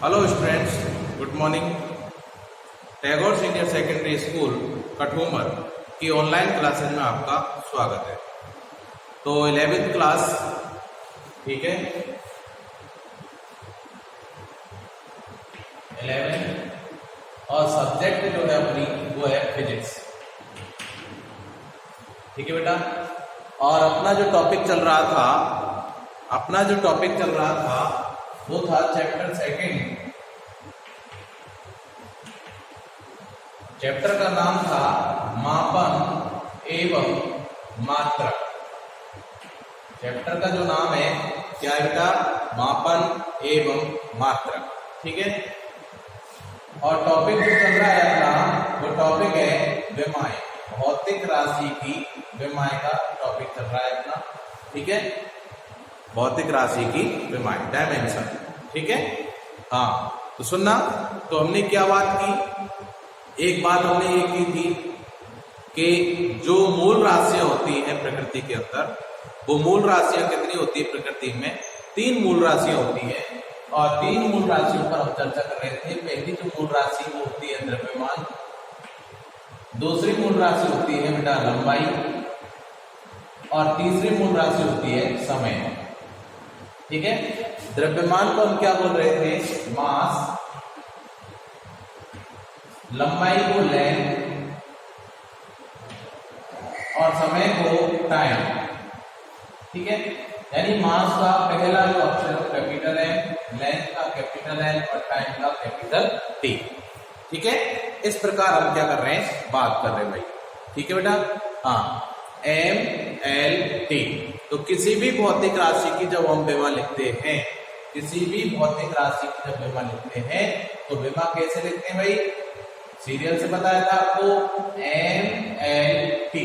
Hello students, good morning. Tagore senior secondary school Kathumar की online classes में आपका स्वागत है। तो 11th क्लास, ठीक है, 11 और सब्जेक्ट जो है अपनी वो है फिजिक्स, ठीक है बेटा। और अपना जो टॉपिक चल रहा था वो था चैप्टर सेकंड। चैप्टर का नाम था मापन एवं मात्रक। चैप्टर का जो नाम है क्या है बेटा? मापन एवं मात्रक, ठीक है। और टॉपिक जो चल रहा है अपना वो टॉपिक है विमाएं, भौतिक राशि की विमाएं का टॉपिक चल रहा है अपना, ठीक है। भौतिक राशि की विमाएं, डायमेंशन, ठीक है। हाँ, तो सुनना, तो हमने क्या बात की? एक बात हमने ये की थी कि जो मूल राशियां होती हैं प्रकृति के अंदर, वो मूल राशियां कितनी होती है प्रकृति में? 3 मूल राशियां होती हैं। और 3 मूल राशियों पर हम चर्चा कर रहे थे। पहली जो मूल राशि वो होती है द्रव्यमान, दूसरी मूल राशि होती है बेटा लंबाई, और तीसरी मूल राशि होती है समय, ठीक है। द्रव्यमान को हम क्या बोल रहे थे? मास, लंबाई को लेंथ, और समय को टाइम, ठीक है। यानी मास का पहला जो अक्षर कैपिटल M, लेंथ का कैपिटल L और टाइम का कैपिटल T, ठीक है। इस प्रकार हम क्या कर रहे हैं? बात कर रहे हैं भाई, ठीक है बेटा। हाँ, MLT। तो किसी भी भौतिक राशि की जब हम विमा लिखते हैं, किसी भी भौतिक राशि की जब विमा लिखते हैं तो विमा कैसे लिखते हैं भाई? सीरियल से बताया था आपको, MLT,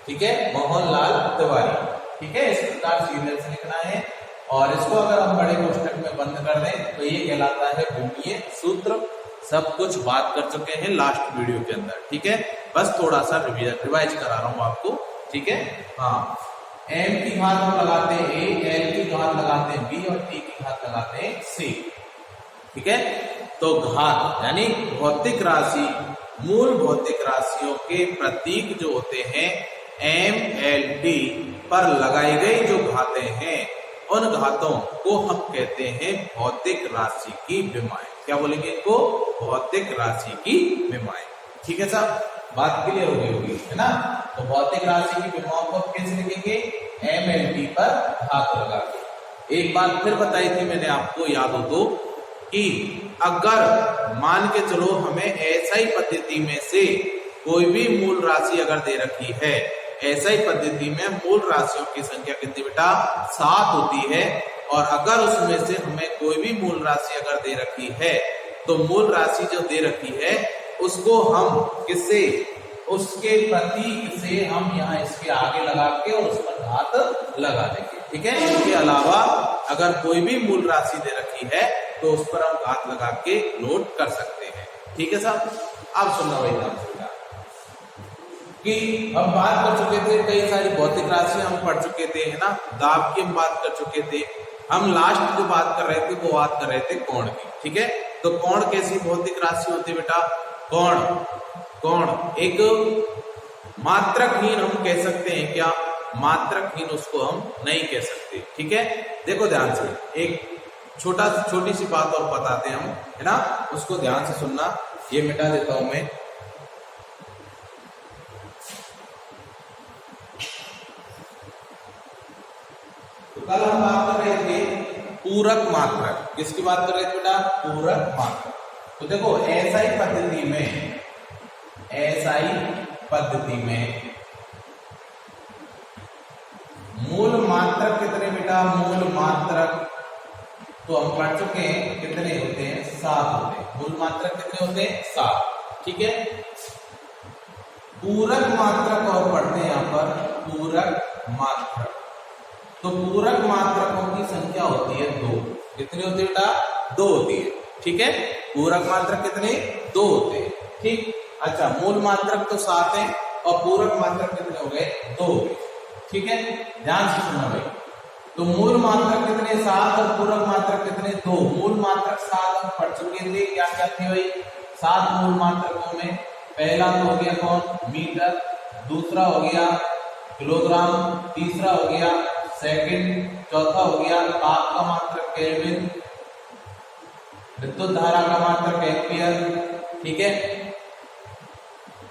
ठीक है, मोहनलाल तिवारी, ठीक है। इस प्रकार सीरियल से लिखना है। और इसको अगर हम बड़े कोष्टक में बंद कर दें तो ये कहलाता है भूमीय सूत्र। सब कुछ बात कर चुके हैं लास्ट वीडियो के अंदर, ठीक है। बस थोड़ा सा रिवाइज करा रहा हूं आपको, ठीक है। हाँ, M की घात हम लगाते हैं A, L की घात लगाते हैं B और T की घात लगाते हैं C, ठीक है। तो घात यानी भौतिक राशि, मूल भौतिक राशियों के प्रतीक जो होते हैं MLT पर लगाई गई जो घातें हैं, उन घातों को हम कहते हैं भौतिक राशि की विमाएं। क्या बोलेंगे इनको? भौतिक राशि की विमाएं, ठीक है साहब। बात क्लियर हो गई होगी, है ना। तो भौतिक राशि की विमाओं को कैसे लिखेंगे? MLT पर घात लगा के। एक बात फिर बताई थी मैंने आपको, याद हो तो, कि अगर मान के चलो हमें ऐसा ही पद्धति में से कोई भी मूल राशि अगर दे रखी है, ऐसा ही पद्धति में मूल राशियों की संख्या कितनी बेटा? 7 होती है। और अगर उसमें से हमें कोई भी मूल राशि अगर दे रखी है तो मूल राशि जो दे रखी है उसको हम किससे? उसके प्रतीक से हम यहाँ इसके आगे लगा के और उस पर घात लगा देंगे, ठीक है। इसके अलावा अगर कोई भी मूल राशि दे रखी है तो उस पर हम घात लगा के नोट कर सकते हैं, ठीक है साहब। अब सुनना भाई, ध्यान से कि हम बात कर चुके थे, कई सारी भौतिक राशियां हम पढ़ चुके थे, है ना। दाब की हम बात कर चुके थे। हम लास्ट जो बात कर रहे थे वो बात कर रहे थे कोण की, ठीक है। तो कोण कैसी भौतिक राशि होती है बेटा? कोण एक मात्रकहीन हम कह सकते हैं क्या? मात्रकहीन उसको हम नहीं कह सकते, ठीक है। देखो ध्यान से, एक छोटी सी बात और बताते हैं हम, है ना, उसको ध्यान से सुनना। ये मिटा देता हूं मैं। तो कल हम बात कर रहे थे पूरक मात्रक। किसकी बात कर रहे थे बेटा? पूरक मात्रक। तो देखो SI पद्धति में मूल मात्रक कितने बेटा? मूल मात्रक तो हम पढ़ चुके हैं कितने होते हैं? 7 होते हैं। मूल मात्रक कितने होते हैं? 7, ठीक है। पूरक मात्रक और पढ़ते हैं यहां पर, पूरक मात्रक। तो पूरक मात्रकों की संख्या होती है 2। कितनी होती है बेटा? 2 होती है, ठीक है। पूरक मात्रक कितने? 2 होते हैं, ठीक। अच्छा, मूल मात्रक तो 7 है और पूरक मात्रक कितने हो गए? 2 हो गए, ठीक है। ध्यान से सुनना भाई, तो मूल मात्रक कितने 7 और पूरक मात्रक कितने 2। मूल मात्रक 7 हम पढ़ चुके थे, क्या क्या थे भाई 7 मूल मात्रकों में। पहला तो हो गया कौन मीटर, दूसरा हो गया किलोग्राम, तीसरा हो गया सेकंड, चौथा हो गया ताप का मात्रक केल्विन, विद्युत धारा का मात्रक एम्पियर, ठीक है,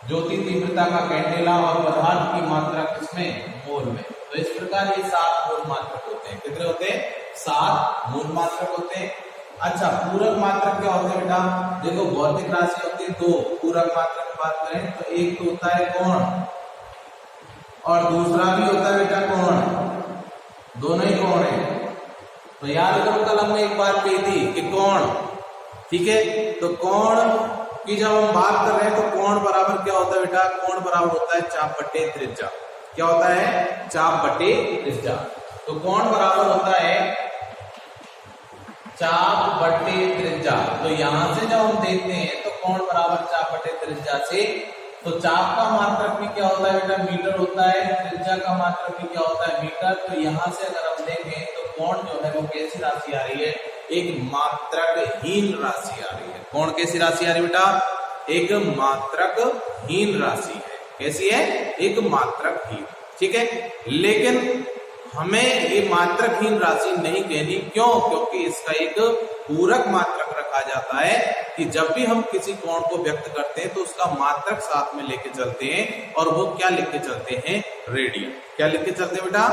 ज्योति तीव्रता का कैंडेला और पदार्थ की मात्रा किसमें मोल में। तो इस प्रकार ये 7 मूल मात्रक होते हैं। कितने होते हैं 7 मूल मात्रक होते हैं। अच्छा पूरक मात्रक क्या होते हैं बेटा, देखो भौतिक राशि होती है 2। पूरक मात्रक की बात करें तो एक तो होता है कोण और दूसरा भी होता है बेटा कोण, दोनों ही कोण है। तो याद करो कल हमने एक बात कही थी कि कोण, ठीक है, तो कोण की जब हम बात कर रहे हैं तो कोण बराबर क्या होता है बेटा, कोण बराबर होता है चाप बटे त्रिज्या। क्या होता है चाप बटे त्रिज्या। तो कोण बराबर होता है चाप बटे त्रिज्या। तो यहां से जब हम देखते हैं तो कोण बराबर चाप बटे त्रिज्या से, तो चाप का मात्रक भी क्या होता है बेटा मीटर होता है, त्रिज्या का मात्रक भी क्या होता है मीटर। तो यहां से अगर हम देखें तो कोण जो है वो कैसी राशि आ रही है, एक मात्रकहीन राशि आ रही है। कोण कैसी राशि आ रही है बेटा, एक मात्रकहीन राशि है। कैसी है, एक मात्रकहीन, ठीक है। लेकिन हमें ये मात्रकहीन राशि नहीं कहनी, क्यों, क्योंकि इसका एक पूरक मात्रक रखा जाता है कि जब भी हम किसी कोण को व्यक्त करते हैं तो उसका मात्रक साथ में लेके चलते हैं, और वो क्या लिख के चलते हैं, रेडियन। क्या लिख के चलते हैं बेटा,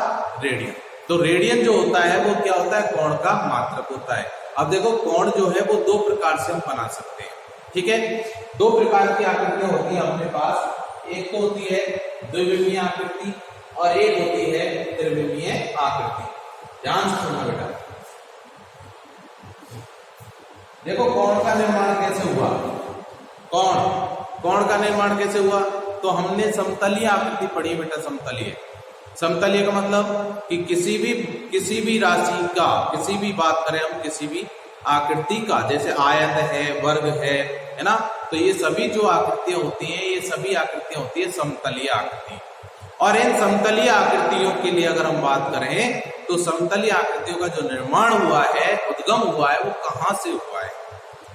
रेडियन। तो रेडियन जो होता है वो क्या होता है, कोण का मात्रक होता है। अब देखो कोण जो है वो 2 प्रकार से हम बना सकते हैं, ठीक है। 2 प्रकार की आकृतियां होती है अपने पास, एक तो होती है द्विविमीय आकृति और एक होती है त्रिविमीय आकृति। ध्यान से सुनना बेटा, देखो कोण का निर्माण कैसे हुआ, कोण का निर्माण कैसे हुआ, तो हमने समतलीय आकृति पढ़ी बेटा। समतलीय का मतलब कि किसी भी राशि का, किसी भी बात करें हम किसी भी आकृति का, जैसे आयत है, वर्ग है ना, तो ये सभी जो आकृतियां होती हैं ये सभी आकृतियां होती है समतलीय आकृति। और इन समतलीय आकृतियों के लिए अगर हम बात करें तो समतलीय आकृतियों का जो निर्माण हुआ है, उद्गम हुआ है, वो कहां से हुआ है,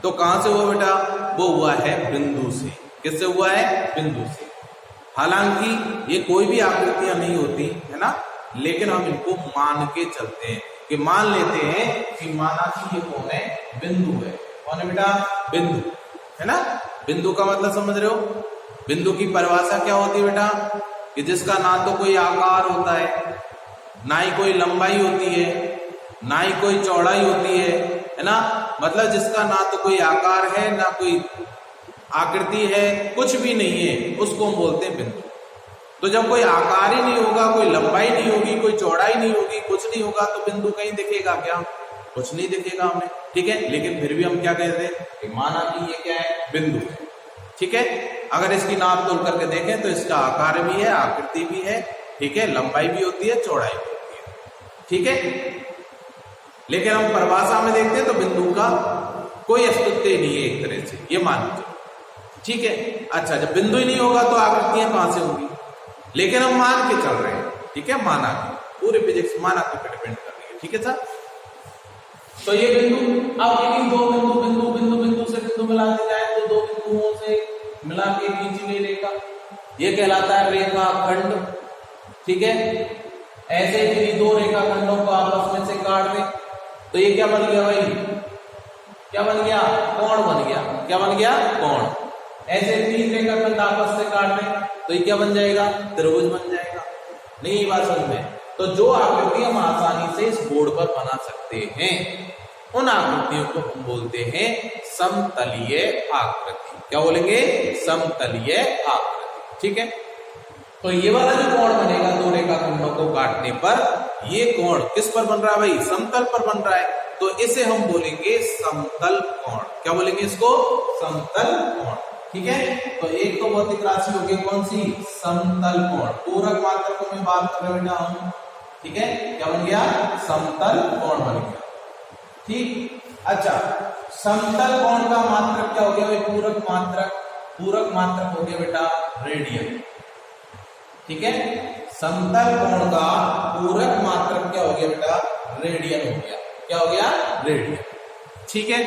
तो कहां से हुआ बेटा, वो हुआ है बिंदु से। किससे हुआ है, बिंदु से। हालांकि ये कोई भी आकृतियां नहीं होती है ना, लेकिन हम इनको मान के चलते हैं कि मान लेते हैं कि माना कि ये कौन है, बिंदु है। कौन है बेटा, बिंदु है ना। बिंदु का मतलब समझ रहे हो, बिंदु की परिभाषा क्या होती है बेटा, कि जिसका ना तो कोई आकार होता है, ना ही कोई लंबाई होती है, ना ही कोई चौड़ाई होती है ना, मतलब जिसका ना तो कोई आकार है, ना कोई आकृति है, कुछ भी नहीं है, उसको हम बोलते हैं बिंदु। तो जब कोई आकार ही नहीं होगा, कोई लंबाई नहीं होगी, कोई चौड़ाई नहीं होगी, कुछ नहीं होगा, तो बिंदु कहीं दिखेगा क्या, कुछ नहीं दिखेगा हमें, ठीक है। लेकिन फिर भी हम क्या कहते हैं कि माना कि ये क्या है, बिंदु है, ठीक है। अगर इसकी नाप तोल करके देखें तो इसका आकार भी है, आकृति भी है, ठीक है, लंबाई भी होती है, चौड़ाई भी होती है, ठीक है। लेकिन हम परिभाषा में देखते हैं तो बिंदु का कोई अस्तित्व नहीं है एक तरह से, ये मान लीजिए, ठीक है। अच्छा, जब बिंदु ही नहीं होगा तो आकृतियां कहां से होंगी, लेकिन हम मान के चल रहे हैं, ठीक है, माना के, पूरे फिजिक्स माना के डिपेंड कर रही है, ठीक है सर। तो ये बिंदु, अब यदि 2 बिंदु से बिंदु मिलाते जाए तो 2 बिंदुओं से मिला के खींची गई रेखा, ये कहलाता है रेखा खंड, ठीक है। ऐसे यदि 2 रेखा खंडों को आपस में से काट दें तो ये क्या बन गया भाई, क्या बन गया, कोण बन गया। क्या बन गया, कोण। ऐसे 3 रेखा खंड आपस से काट दें तो ये क्या बन जाएगा, त्रिभुज बन जाएगा। नहीं बात समझ में, तो जो आकृति हम आसानी से इस बोर्ड पर बना सकते हैं उन आकृतियों को हम बोलते हैं समतलीय आकृति। क्या बोलेंगे, समतलीय आकृति, ठीक है। तो ये वाला जो कोण बनेगा 2 रेखा खंडों को काटने पर, ये कोण किस पर बन रहा है भाई, समतल पर बन रहा है, तो इसे हम बोलेंगे समतल कोण। क्या बोलेंगे इसको, समतल कोण, ठीक है। तो एक तो भौतिक राशि होगी कौन सी, समतल कोण। पूरक मात्रकों में बात कर रहे बेटा हम, ठीक है, क्या बन गया, समतल कोण बन गया, ठीक। अच्छा, समतल कोण का मात्रक क्या हो गया भाई, पूरक मात्रक हो गया बेटा रेडियन, ठीक है। समतल कोण का पूरक मात्रक क्या हो गया बेटा, रेडियन हो गया। क्या हो गया? रेडियन। ठीक है,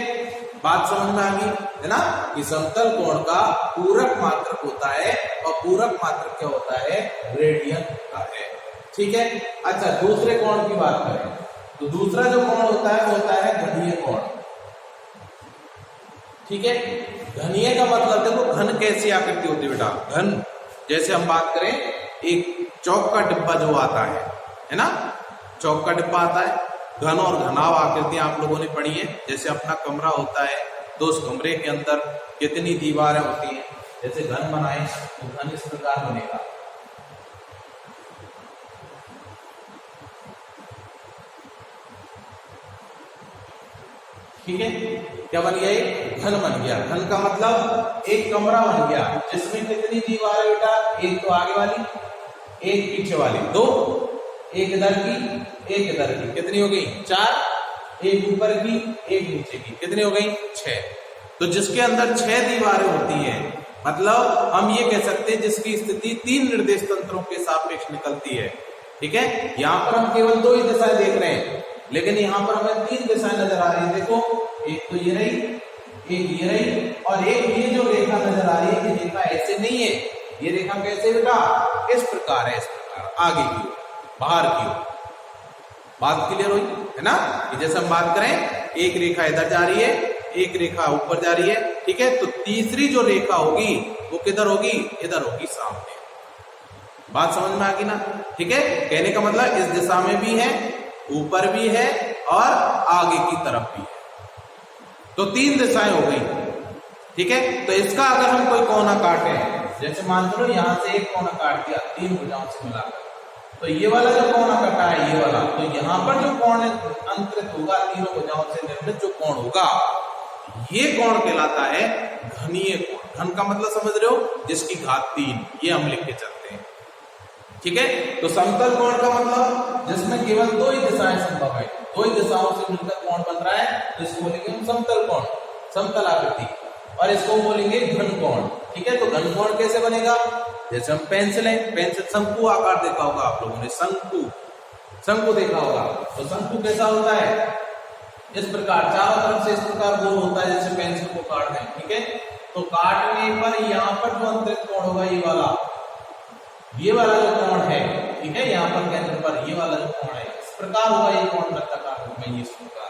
बात समझ में आ गई है ना कि समतल कोण का पूरक मात्रक होता है और पूरक मात्रक क्या होता है? रेडियन होता है। ठीक है, अच्छा दूसरे कोण की बात करें तो दूसरा जो कोण होता है वो होता है घनीय कोण। ठीक है, घनीय का मतलब देखो घन कैसी आकृति होती है बेटा? घन जैसे हम बात करें एक चौक का डिब्बा जो आता है ना, चौक का डिब्बा आता है, घन और घनाव आकृतियां आप लोगों ने पढ़ी है। जैसे अपना कमरा होता है तो उस कमरे के अंदर कितनी दीवारें होती हैं, जैसे घन बनाए तो घन इस प्रकार बनेगा। ठीक है, क्या बन गया? एक घन बन गया। घन का मतलब एक कमरा बन गया जिसमें कितनी दीवारें बेटा? एक तो आगे वाली, एक पीछे वाली, दो, एक इधर की, एक इधर की, कितनी हो गई? 4, एक ऊपर की, एक नीचे की, कितनी हो गई? 6। तो जिसके अंदर 6 दीवारें होती हैं, मतलब हम ये कह सकते हैं जिसकी स्थिति 3 निर्देश तंत्रों के सापेक्ष निकलती है। ठीक है, यहां पर हम केवल 2 ही दिशाएं देख रहे हैं, लेकिन यहां पर हमें 3 दिशाएं नजर आ रही है। देखो, एक तो ये रही, एक ये रही, और एक ये जो रेखा नजर आ रही है, ये रेखा ऐसे नहीं है। ये रेखा कैसे बेटा? इस प्रकार है, इस प्रकार, आगे की ओर, बाहर की ओर। बात क्लियर हुई है ना? कि जैसे हम बात करें एक रेखा इधर जा रही है, एक रेखा ऊपर जा रही है। ठीक है, तो तीसरी जो रेखा होगी वो किधर होगी? इधर होगी, सामने। बात समझ में आ गई ना? ठीक है, कहने का मतलब इस दिशा में भी है, ऊपर भी है और आगे की तरफ भी है। तो 3 दिशाएं हो गई। ठीक है, तो इसका अगर हम कोई कोना काटे, जैसे मान लो यहां से एक कोना काट दिया 3 भुजाओं से मिलाकर, तो ये वाला जो कोना कटा है, ये वाला, तो यहां पर जो कोण अंतरित होगा, तीनों भुजाओं से निर्मित जो कोण होगा, ये कोण कहलाता है घनीय कोण। घन का मतलब समझ रहे हो? जिसकी घात 3, ये हम लिख के चलते हैं। ठीक है, तो समतल कोण का मतलब जिसमें केवल 2 ही दिशाएं संभव है, 2 ही दिशाओं से मिलकर कोण बन रहा है, तो इसको बोलेंगे हम समतल कोण, समतल आकृति, और इसको बोलेंगे घन कोण। ठीक है, तो घन कोण कैसे बनेगा? जैसे हम पेंसिल है, पेंसिल शंकु आकार देखा होगा आप लोगों ने, शंकु, शंकु देखा होगा, तो शंकु कैसा होता है? इस प्रकार चारों तरफ से इस प्रकार गोल होता है, जैसे पेंसिल को काट दें। ठीक है, तो काटने पर यहाँ पर जो अंतरित कोण होगा, ये वाला जो कोण है, ठीक है, यहाँ पर केंद्र पर ये वाला जो कोण है, इस प्रकार होगा, ये कोण वृत्ताकार रूप में, इस प्रकार।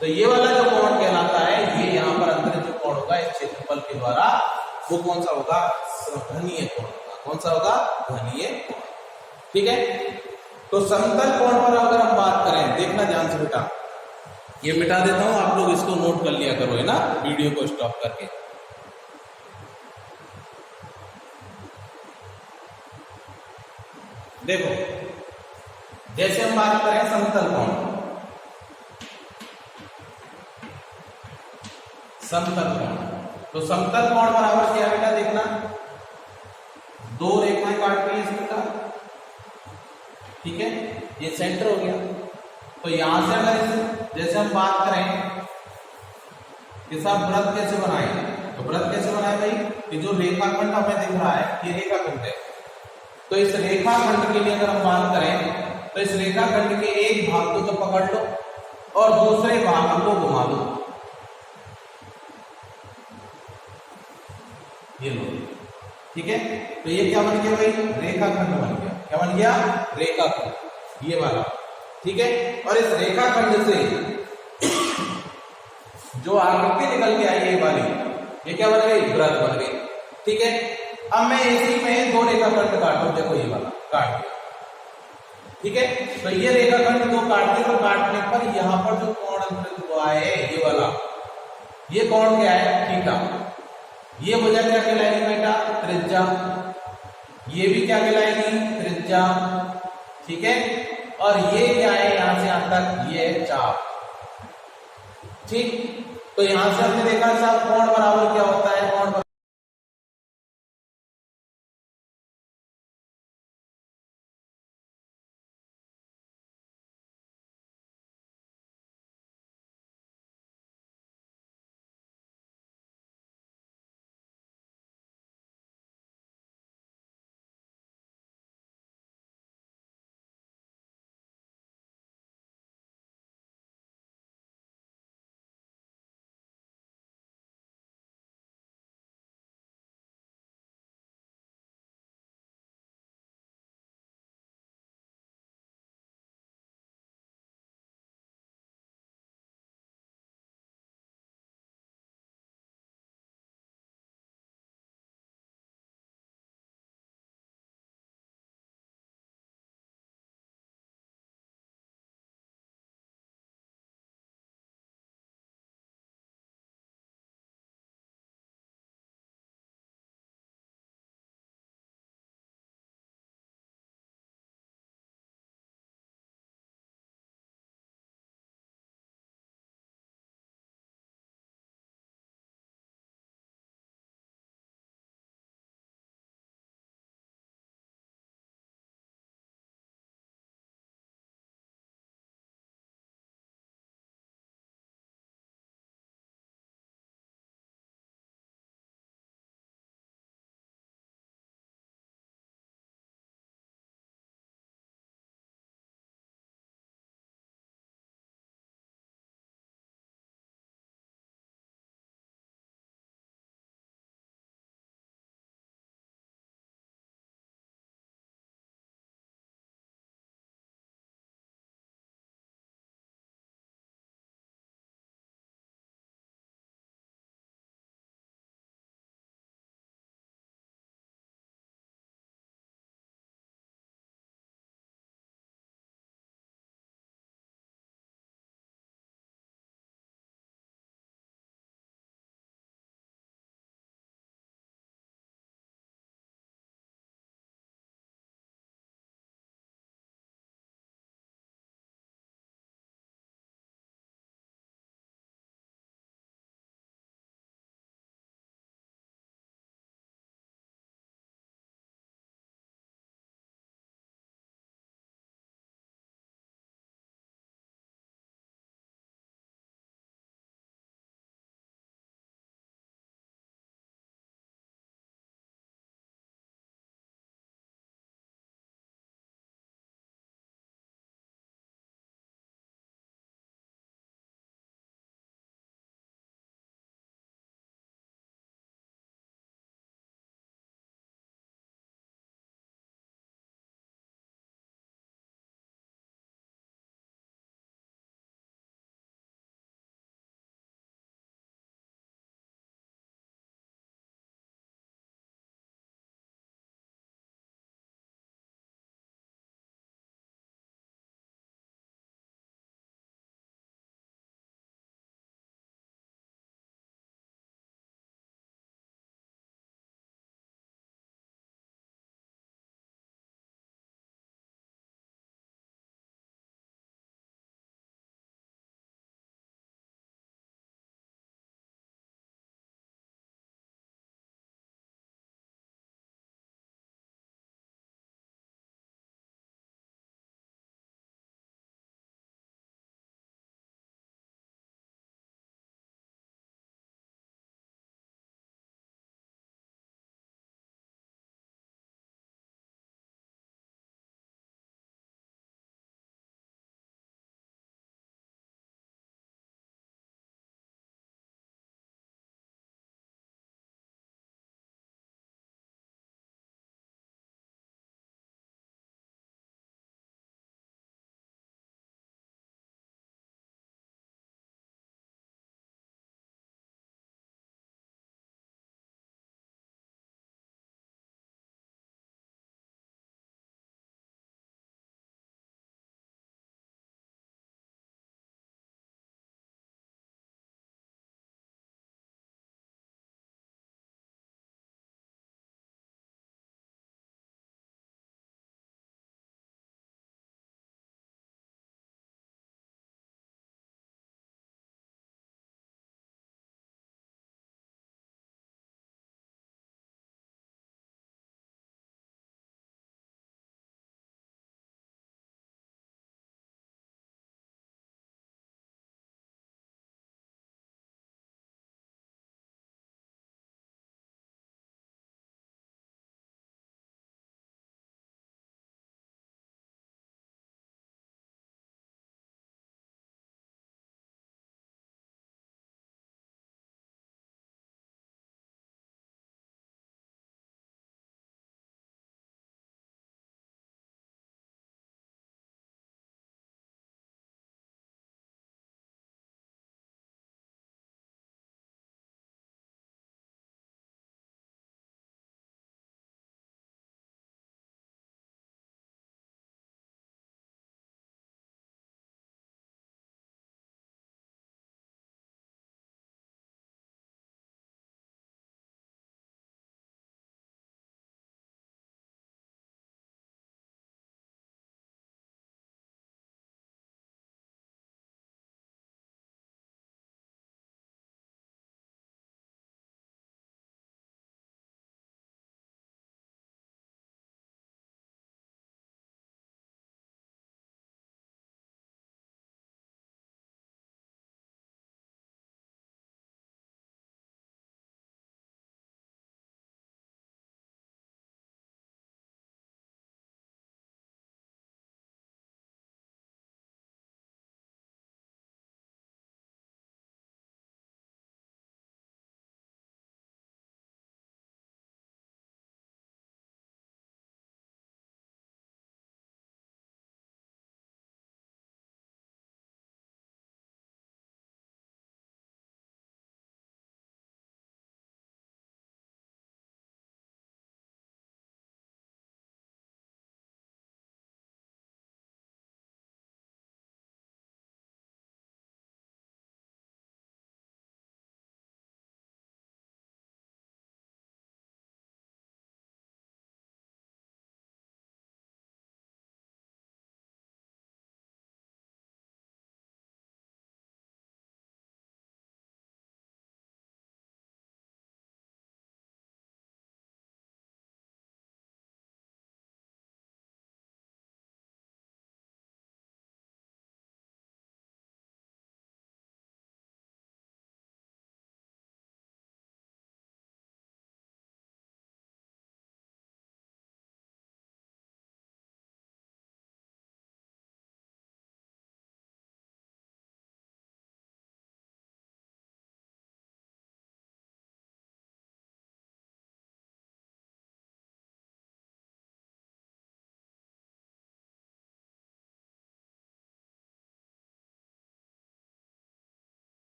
तो ये वाला जो कोण कहलाता है, ये यहाँ पर अंतरित जो कोण होगा इस क्षेत्रफल के द्वारा, वो कौन सा होगा? घनीय कोण होगा। कौन सा होगा? घनीय कोण। ठीक है, तो समतल कोण पर अगर हम बात करें, देखना ध्यान से बेटा, ये मिटा देता हूं, आप लोग इसको नोट कर लिया करो, है ना, वीडियो को स्टॉप करके। देखो, जैसे हम बात करें समतल कोण, समतल कोण, तो समतल कोण बराबर क्या बेटा? देखना, 2 रेखाएं काट ली इस प्रकार। ठीक है, ये सेंटर हो गया। तो यहां से अगर जैसे हम बात करें कि साहब वृत्त कैसे बनाए, तो वृत्त कैसे बनाए भाई? कि जो रेखाखंड हमें दिख रहा है, ये रेखाखंड है, तो इस रेखाखंड के लिए अगर हम बात करें, तो इस रेखाखंड के एक भाग को तो पकड़ लो और दूसरे भाग को घुमा दो, ये लो। ठीक है, तो ये क्या बन गया भाई? रेखाखंड बन गया। क्या बन गया? रेखाखंड, ये वाला। ठीक है, और इस रेखाखंड से जो आकृति निकल के आई, ये वाली, ये क्या बन गई? वृत्त बन गई। ठीक है, अब मैं इसी में 2 रेखाखंड काटूं, देखो ये वाला काट दिया। ठीक है, तो ये रेखाखंड 2 काट दिया, तो काटने पर यहां पर जो कोण अंतरित हुआ है, ये वाला, ये कोण क्या है? थीटा। ये भुजा क्या कहलाएगी बेटा? त्रिज्या। ये भी क्या कहलाएगी? त्रिज्या। ठीक है, और ये क्या है? यहां से यहां तक ये है चाप। ठीक, तो यहां से हमने देखा साहब कोण बराबर क्या होता है? कोण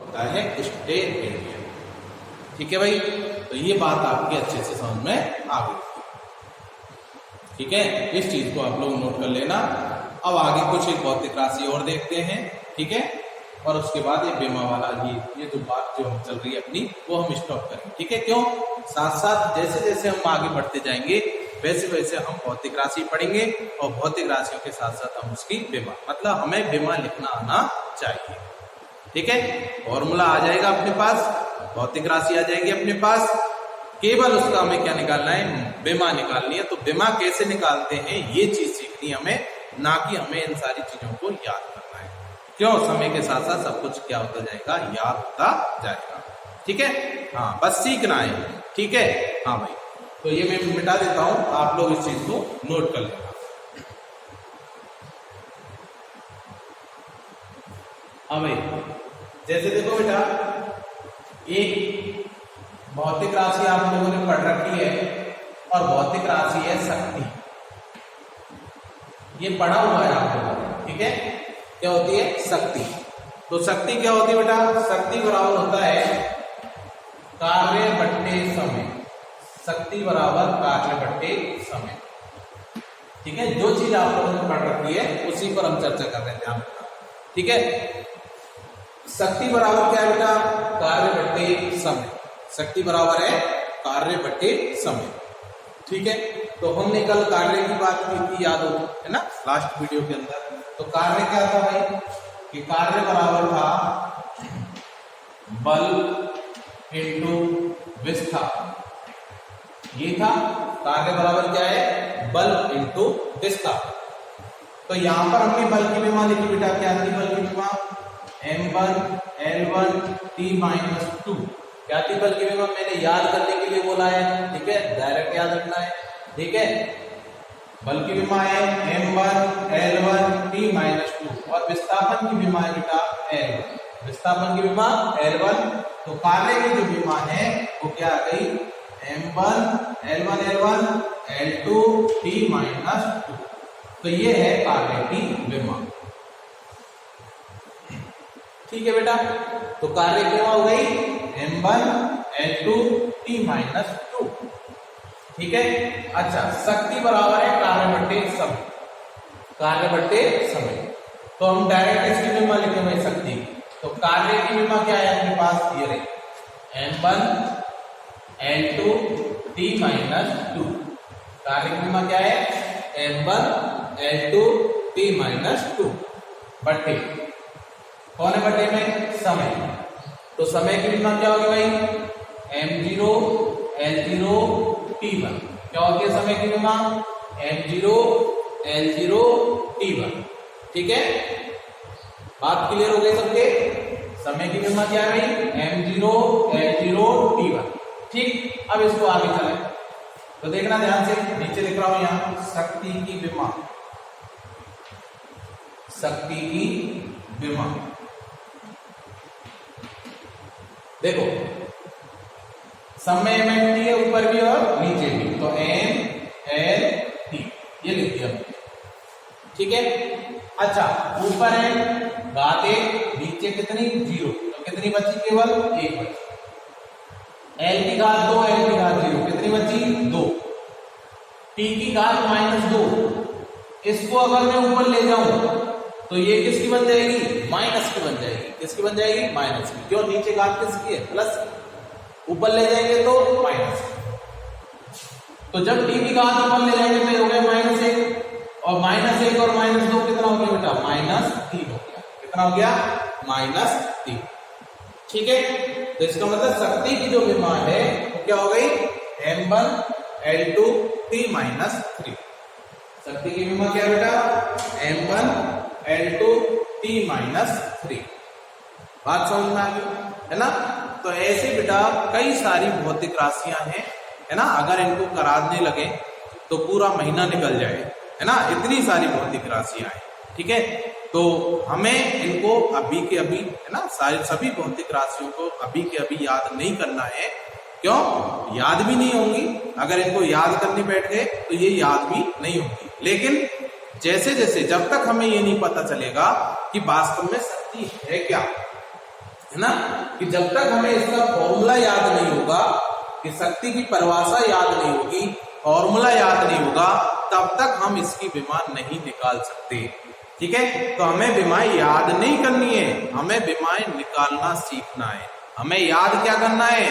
होता है स्टेन एरिया। ठीक है भाई, तो ये बात आपकी अच्छे से समझ में आ गई। ठीक है, इस चीज को आप लोग नोट कर लेना। अब आगे कुछ एक भौतिक राशि और देखते हैं। ठीक है, और उसके बाद ये बेमा वाला ये जो बात जो चल रही है अपनी, वो हम स्टॉप करेंगे। ठीक है, क्यों? साथ साथ जैसे जैसे हम आगे बढ़ते जाएंगे वैसे वैसे हम भौतिक राशि पढ़ेंगे, और भौतिक राशियों के साथ साथ हम उसकी बेमा, मतलब हमें बेमा लिखना आना चाहिए। ठीक है, फॉर्मूला आ जाएगा अपने पास, भौतिक राशि आ जाएगी अपने पास, केवल उसका हमें क्या निकालना है? बेमा निकालनी है। तो बेमा कैसे निकालते हैं ये चीज सीखनी हमें, ना कि हमें इन सारी चीजों को याद करना है। क्यों? समय के साथ साथ सब कुछ क्या होता जाएगा? याद होता जाएगा। ठीक है, हाँ, बस सीखना है। ठीक है, हाँ भाई, तो ये मैं मिटा देता हूं, आप लोग इस चीज को नोट कर लेना। हाँ भाई, जैसे देखो बेटा, एक भौतिक राशि आप लोगों ने पढ़ रखी है, और भौतिक राशि है शक्ति। ये पढ़ा हुआ है आप लोगों ने। ठीक है, क्या होती है? शक्ति। तो शक्ति क्या होती है बेटा? शक्ति बराबर होता है कार्य बट्टे समय। शक्ति बराबर कार्य बट्टे समय। ठीक है, जो चीज आप लोगों ने पढ़ रखी है उसी पर हम चर्चा कर रहे हैं, ध्यान रखना। ठीक है, शक्ति बराबर क्या है बेटा? कार्य बट्टे समय। शक्ति बराबर है कार्य बट्टे समय। ठीक है, तो हमने कल कार्य की बात की थी, याद हो, है ना, लास्ट वीडियो के अंदर। तो कार्य क्या था भाई? कि कार्य बराबर था बल इंटू विस्थापन। ये था कार्य बराबर क्या है? बल इंटू विस्थापन। तो यहां पर हमने बल की विमा लिखी बेटा, क्या थी बल की विमा? m1 l1 t-2। क्या थी बल की विमा? मैंने याद करने के लिए बोला है। ठीक है, डायरेक्ट याद रखना है। ठीक है, बल की विमा है m1 l1 t-2, और विस्थापन की विमा है बेटा l1। विस्थापन की विमा l1। तो कार्य की जो विमा है वो क्या आ गई? m1 l1 l1 l2 t-2। तो ये है कार्य की विमा। ठीक है बेटा, तो कार्य की विमा हो गई m1 l2 t-2। ठीक है, अच्छा, शक्ति बराबर है कार्य बट्टे समय। कार्य बट्टे समय, तो हम डायरेक्ट इसकी विमा लिखेंगे शक्ति। तो कार्य की विमा क्या है अपने पास? ये रही m1 l2 t-2। कार्य की विमा क्या है? m1 l2 t-2 बट्टे, कौन है बट्टे में? समय। तो समय की विमा क्या होगी भाई? m0 l0 t1। क्या होती है समय की विमा? m0 l0 t1। ठीक है, बात क्लियर हो गई सबके? समय की विमा क्या है भाई? m0 l0 t1। ठीक, अब इसको आगे चले तो देखना ध्यान से, नीचे लिख रहा हूं यहां शक्ति की विमा। शक्ति की विमा देखो, समय में टी है ऊपर भी और नीचे भी, तो m l t ये लिख दिया। ठीक है, अच्छा, ऊपर है घात 1, नीचे कितनी? 0, तो कितनी बची? केवल 1 बची। l की घात 2, l की घात 0, कितनी बची? 2। t की घात -2, इसको अगर मैं ऊपर ले जाऊं तो ये किसकी बन जाएगी? माइनस की बन जाएगी। किसकी बन जाएगी? माइनस की। क्यों? नीचे घात किसकी है? प्लस। ऊपर ले जाएंगे तो माइनस। तो जब t की घात ऊपर ले जाएंगे तो हो गया -1, और -1 और -2 कितना हो गया बेटा? -3 हो गया। कितना हो गया? -3। ठीक है, तो इसका मतलब शक्ति की जो विमा है वो क्या हो गई? m1 l2 t-3। शक्ति की विमा क्या है बेटा? m1 l2 t-3। बात समझ में आ गई है ना? तो ऐसे बेटा कई सारी भौतिक राशियां हैं, है ना? अगर इनको कराने लगे तो पूरा महीना निकल जाए, है ना? इतनी सारी भौतिक राशियां हैं। ठीक है, तो हमें इनको अभी के अभी, है ना, सभी भौतिक राशियों को अभी के अभी याद नहीं करना है। क्यों? याद भी नहीं होंगी। अगर इनको याद करने बैठ गए तो ये याद भी नहीं होंगी। लेकिन जैसे जैसे, जब तक हमें ये नहीं पता चलेगा कि वास्तव में शक्ति है क्या, है ना, कि जब तक हमें इसका फॉर्मूला याद नहीं होगा, कि शक्ति की परिभाषा याद नहीं होगी, फॉर्मूला याद नहीं होगा, तब तक हम इसकी विमाएं नहीं निकाल सकते। ठीक है, तो हमें विमाएं याद नहीं करनी है, हमें विमाएं निकालना सीखना है। हमें याद क्या करना है,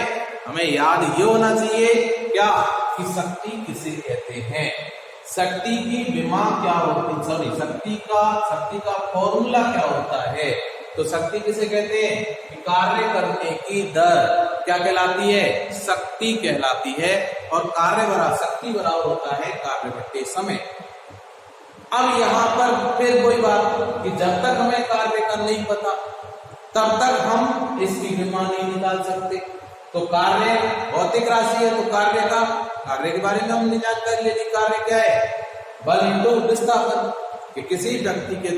हमें याद ये होना चाहिए क्या, कि शक्ति किसे कहते हैं, शक्ति की विमा क्या होती, सॉरी शक्ति का फॉर्मूला क्या होता है। तो शक्ति किसे कहते हैं, कि कार्य करने की दर क्या कहलाती है, शक्ति कहलाती है, और शक्ति बराबर होता है कार्य बटे समय। अब यहाँ पर फिर कोई बात, कि जब तक हमें कार्य का नहीं पता तब तक हम इसकी विमा नहीं निकाल सकते। तो कार्य भौतिक राशि है, तो कार्य के बारे में हमने जानकारी ले ली। कार्य क्या है, बल इंटू विस्थापन, कि किसी व्यक्ति के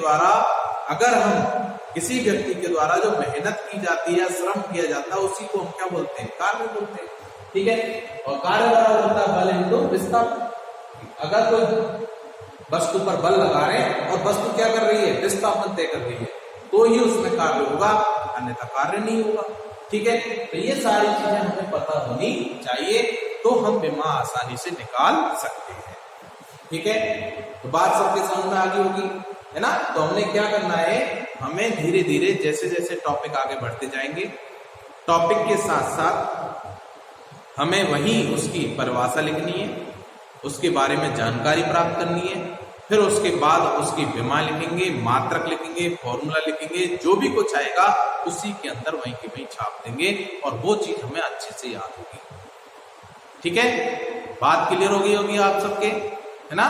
द्वारा जो मेहनत की जाती है, श्रम किया जाता है, उसी को हम क्या बोलते हैं, कार्य बोलते हैं। ठीक है, और कार्य बराबर होता है बल इंटू विस्थापन। अगर कोई वस्तु पर बल लगा रहे हैं और वस्तु क्या कर रही है, विस्थापन तय कर रही है, तो ही उसमें कार्य होगा, अन्यथा कार्य नहीं होगा। ठीक है, तो ये सारी चीजें हमें पता होनी चाहिए, तो हम विमा आसानी से निकाल सकते हैं। ठीक है, तो बात सबके समझ में आ गई होगी, है ना। तो हमने क्या करना है, हमें धीरे धीरे जैसे जैसे टॉपिक आगे बढ़ते जाएंगे, टॉपिक के साथ साथ हमें वही उसकी परिभाषा लिखनी है, उसके बारे में जानकारी प्राप्त करनी है, फिर उसके बाद उसकी विमा लिखेंगे, मात्रक लिखेंगे, फॉर्मूला लिखेंगे, जो भी कुछ आएगा उसी के अंदर वहीं के वहीं छाप देंगे, और वो चीज हमें अच्छे से याद होगी। ठीक है, बात क्लियर होगी आप सबके, है ना।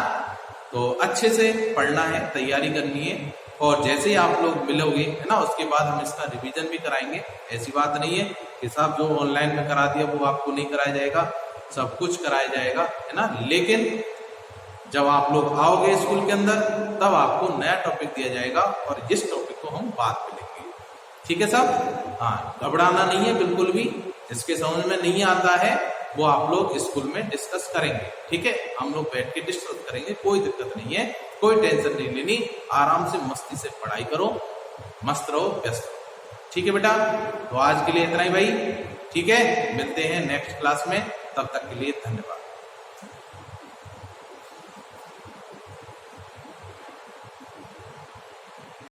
तो अच्छे से पढ़ना है, तैयारी करनी है, और जैसे ही आप लोग मिलोगे, है ना, उसके बाद हम इसका रिवीजन भी कराएंगे। ऐसी बात नहीं है कि साहब जो ऑनलाइन में करा दिया वो आपको नहीं कराया जाएगा, सब कुछ कराया जाएगा, है ना। लेकिन जब आप लोग आओगे स्कूल के अंदर, तब आपको नया टॉपिक दिया जाएगा, और इस टॉपिक को हम बाद में लेंगे। ठीक है सब, हाँ, घबराना नहीं है बिल्कुल भी। जिसके समझ में नहीं आता है वो आप लोग स्कूल में डिस्कस करेंगे। ठीक है, हम लोग बैठ के डिस्कस करेंगे, कोई दिक्कत नहीं है, कोई टेंशन नहीं लेनी, आराम से मस्ती से पढ़ाई करो, मस्त रहो, व्यस्त रहो। ठीक है बेटा, तो आज के लिए इतना ही भाई। ठीक है, मिलते हैं नेक्स्ट क्लास में, तब तक के लिए धन्यवाद।